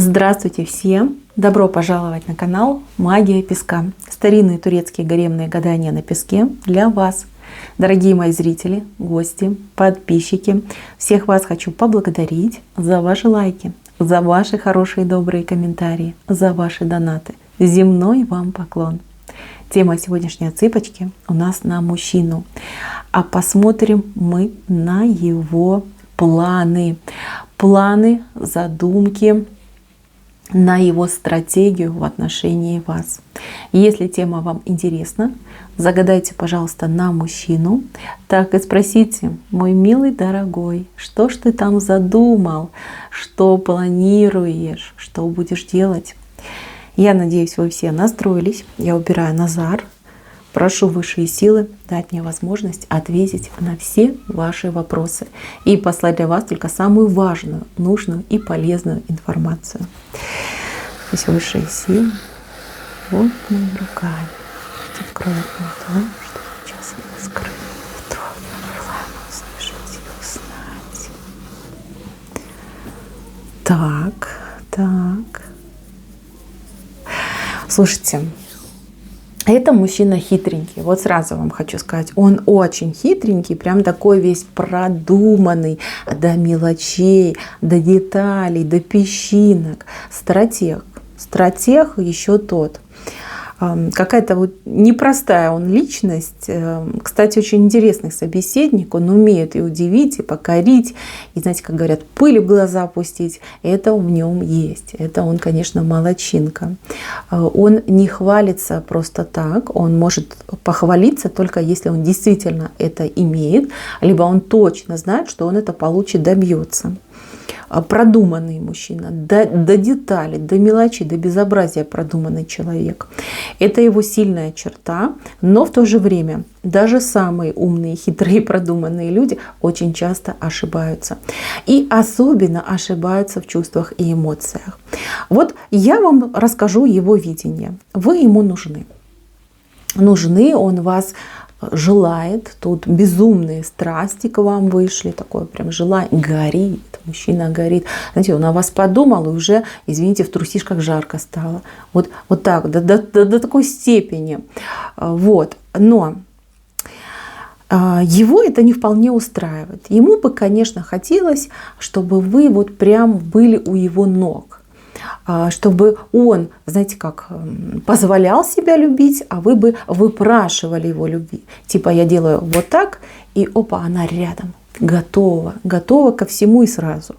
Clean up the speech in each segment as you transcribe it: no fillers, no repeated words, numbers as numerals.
Здравствуйте всем! Добро пожаловать на канал Магия Песка. Старинные турецкие гаремные гадания на песке для вас. Дорогие мои зрители, гости, подписчики, всех вас хочу поблагодарить за ваши лайки, за ваши хорошие добрые комментарии, за ваши донаты. Земной вам поклон! Тема сегодняшней цыпочки у нас на мужчину. А посмотрим мы на его планы. Планы, задумки, на его стратегию в отношении вас. Если тема вам интересна, загадайте, пожалуйста, на мужчину. Так и спросите: мой милый дорогой, что ж ты там задумал? Что планируешь? Что будешь делать? Я надеюсь, вы все настроились. Я убираю Назар. Прошу высшие силы дать мне возможность ответить на все ваши вопросы и послать для вас только самую важную, нужную и полезную информацию. Здесь высшие силы вот моими руками откроют мне то, что сейчас скрыто. Желаем услышать и узнать. Так. Слушайте. Это мужчина хитренький. Вот сразу вам хочу сказать, он очень хитренький, прям такой весь продуманный до мелочей, до деталей, до песчинок. Стратег еще тот. Какая-то вот непростая он личность. Кстати, очень интересный собеседник. Он умеет и удивить, и покорить. И знаете, как говорят, пыль в глаза пустить. Это в нем есть. Это он, конечно, молодчинка. Он не хвалится просто так. Он может похвалиться только если он действительно это имеет. Либо он точно знает, что он это получит, добьется. Продуманный мужчина, до деталей, до мелочей, до безобразия продуманный человек. Это его сильная черта, но в то же время даже самые умные, хитрые, продуманные люди очень часто ошибаются. И особенно ошибаются в чувствах и эмоциях. Вот я вам расскажу его видение. Вы ему нужны. Он вас желает, тут безумные страсти к вам вышли, такое прям желание, горит, мужчина горит. Знаете, он о вас подумал, и уже, извините, в трусишках жарко стало. Вот так, до такой степени. Вот. Но его это не вполне устраивает. Ему бы, конечно, хотелось, чтобы вы вот прям были у его ног. Чтобы он, знаете как, позволял себя любить, а вы бы выпрашивали его любви. Типа я делаю вот так, и опа, она рядом, готова ко всему и сразу.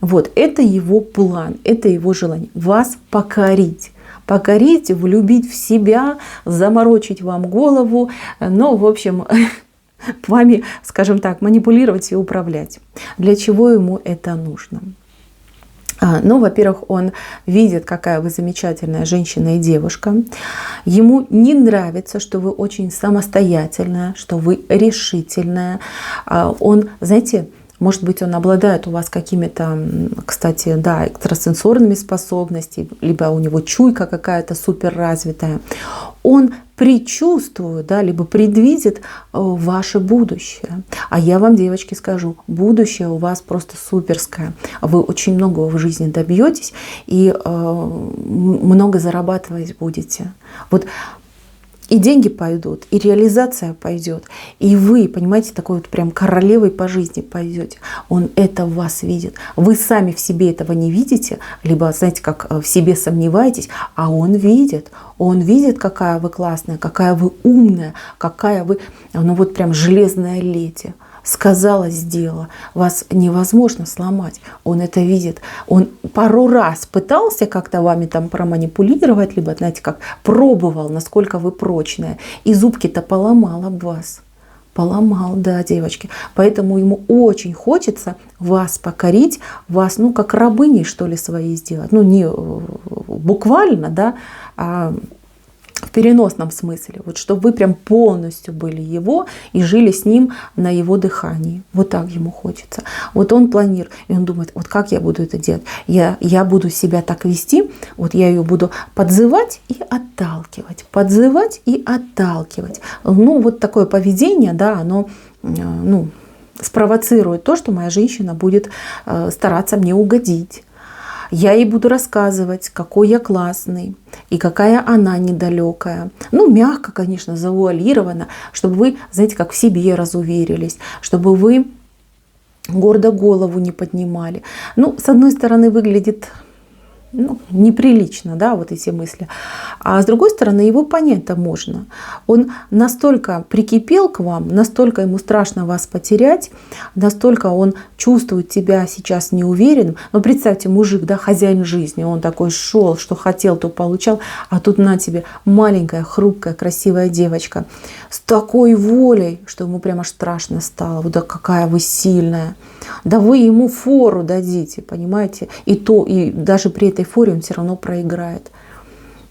Вот, это его план, это его желание. Вас покорить, влюбить в себя, заморочить вам голову, ну, в общем, вами, скажем так, манипулировать и управлять. Для чего ему это нужно? Ну, во-первых, он видит, какая вы замечательная женщина и девушка. Ему не нравится, что вы очень самостоятельная, что вы решительная. Он, знаете, может быть, он обладает у вас какими-то, кстати, да, экстрасенсорными способностями, либо у него чуйка какая-то супер развитая. Он предчувствует, да, либо предвидит ваше будущее. А я вам, девочки, скажу, будущее у вас просто суперское. Вы очень многого в жизни добьетесь и много зарабатывать будете. Вот. И деньги пойдут, и реализация пойдет. И вы, понимаете, такой вот прям королевой по жизни пойдете. Он это в вас видит. Вы сами в себе этого не видите, либо, знаете, как в себе сомневаетесь, а он видит. Он видит, какая вы классная, какая вы умная, какая вы, ну вот прям железная леди. Сказала, сделала. Вас невозможно сломать. Он это видит. Он пару раз пытался как-то вами там проманипулировать, либо, знаете, как пробовал, насколько вы прочная. И зубки-то поломал об вас. Поломал, да, девочки. Поэтому ему очень хочется вас покорить, вас, ну, как рабыней, что ли, своей сделать. Ну, не буквально, да, а в переносном смысле, вот чтобы вы прям полностью были его и жили с ним на его дыхании. Вот так ему хочется. Вот он планирует, и он думает, вот как я буду это делать? Я буду себя так вести, вот я ее буду подзывать и отталкивать, подзывать и отталкивать. Ну, вот такое поведение, да, оно, ну, спровоцирует то, что моя женщина будет стараться мне угодить. Я ей буду рассказывать, какой я классный и какая она недалекая. Ну, мягко, конечно, завуалировано, чтобы вы, знаете, как в себе разуверились, чтобы вы гордо голову не поднимали. Ну, с одной стороны, выглядит неприлично, да, вот эти мысли. А с другой стороны, его понять-то можно. Он настолько прикипел к вам, настолько ему страшно вас потерять, настолько он чувствует себя сейчас неуверенным. Но представьте, мужик, да, хозяин жизни, он такой шел, что хотел, то получал, а тут на тебе маленькая, хрупкая, красивая девочка с такой волей, что ему прямо страшно стало. Вот да какая вы сильная. Да вы ему фору дадите, понимаете? И даже при этой форе он все равно проиграет.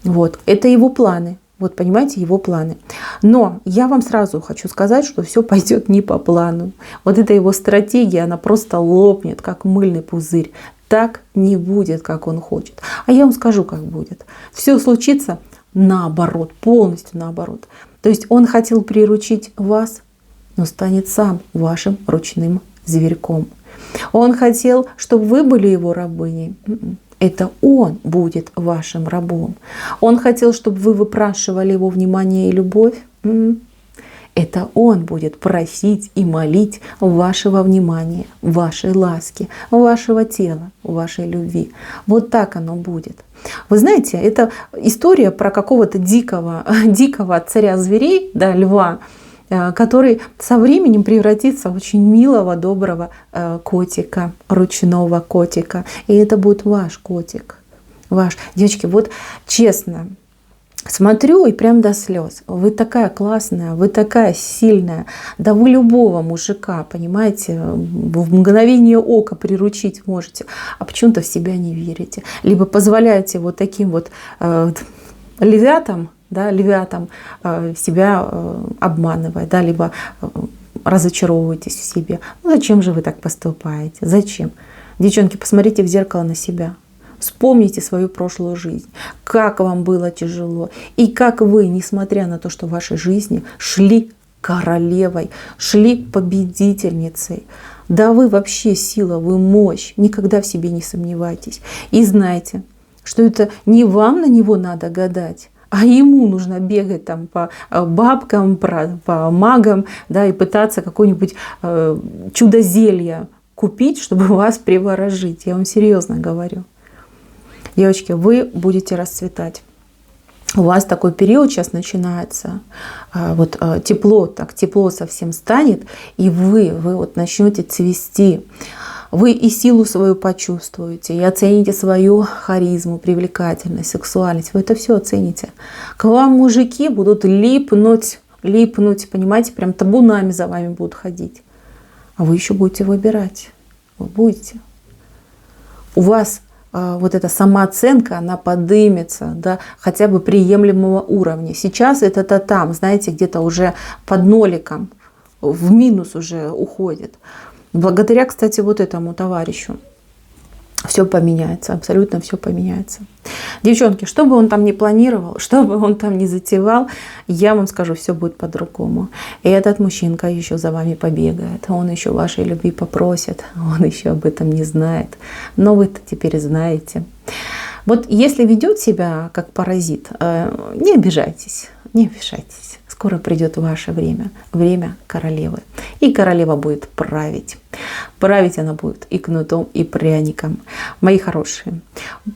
Вот. Это его планы. Вот понимаете, его планы. Но я вам сразу хочу сказать, что все пойдет не по плану. Вот эта его стратегия, она просто лопнет, как мыльный пузырь. Так не будет, как он хочет. А я вам скажу, как будет. Все случится наоборот, полностью наоборот. То есть он хотел приручить вас, но станет сам вашим ручным зверьком. Он хотел, чтобы вы были его рабыней. Это он будет вашим рабом. Он хотел, чтобы вы выпрашивали его внимание и любовь. Это он будет просить и молить вашего внимания, вашей ласки, вашего тела, вашей любви. Вот так оно будет. Вы знаете, это история про какого-то дикого царя зверей, да, льва, который со временем превратится в очень милого, доброго котика, ручного котика. И это будет ваш котик. Ваш. Девочки, вот честно, смотрю и прям до слез. Вы такая классная, вы такая сильная. Да вы любого мужика, понимаете, в мгновение ока приручить можете. А почему-то в себя не верите. Либо позволяете вот таким вот львятам, себя обманывать, да, либо разочаровываетесь в себе. Ну, зачем же вы так поступаете? Зачем? Девчонки, посмотрите в зеркало на себя. Вспомните свою прошлую жизнь. Как вам было тяжело. И как вы, несмотря на то, что в вашей жизни шли королевой, шли победительницей. Да вы вообще сила, вы мощь. Никогда в себе не сомневайтесь. И знайте, что это не вам на него надо гадать, а ему нужно бегать там по бабкам, по магам, да, и пытаться какое-нибудь чудо-зелье купить, чтобы вас приворожить. Я вам серьезно говорю. Девочки, вы будете расцветать. У вас такой период сейчас начинается. Вот тепло совсем станет, и вы вот начнете цвести. Вы и силу свою почувствуете, и оцените свою харизму, привлекательность, сексуальность. Вы это все оцените. К вам мужики будут липнуть, понимаете, прям табунами за вами будут ходить. А вы еще будете выбирать. Вы будете. У вас вот эта самооценка, она подымется до хотя бы приемлемого уровня. Сейчас это там, знаете, где-то уже под ноликом, в минус уже уходит. Благодаря, кстати, вот этому товарищу все поменяется, абсолютно все поменяется. Девчонки, что бы он там ни планировал, что бы он там ни затевал, я вам скажу, все будет по-другому. И этот мужчинка еще за вами побегает, он еще вашей любви попросит, он еще об этом не знает. Но вы-то теперь знаете. Вот если ведет себя как паразит, не обижайтесь, не обижайтесь. Скоро придет ваше время, время королевы. И королева будет править. Править она будет и кнутом, и пряником. Мои хорошие,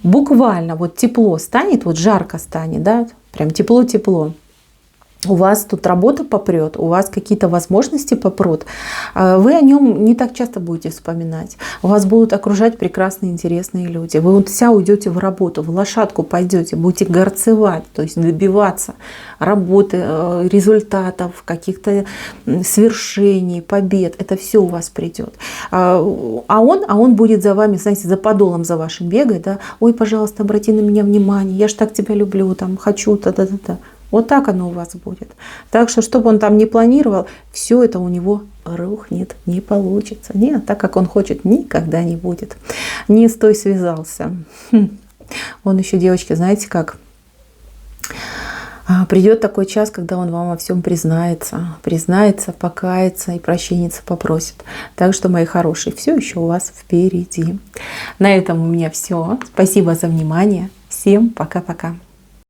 буквально вот тепло станет, вот жарко станет, да, прям тепло-тепло. У вас тут работа попрет, у вас какие-то возможности попрут. Вы о нем не так часто будете вспоминать. Вас будут окружать прекрасные, интересные люди. Вы вот вся уйдете в работу, в лошадку пойдете, будете горцевать, то есть добиваться работы, результатов, каких-то свершений, побед. Это все у вас придет. А он будет за вами, знаете, за подолом за вашим бегать. Да? Ой, пожалуйста, обрати на меня внимание, я ж так тебя люблю, там, хочу, та-та-та-та. Вот так оно у вас будет. Так что, что бы он там ни планировал, все это у него рухнет, не получится. Нет, так как он хочет, никогда не будет. Не с той связался. Он еще, девочки, знаете как? Придет такой час, когда он вам во всем признается, покается и прощения попросит. Так что, мои хорошие, все еще у вас впереди. На этом у меня все. Спасибо за внимание. Всем пока-пока.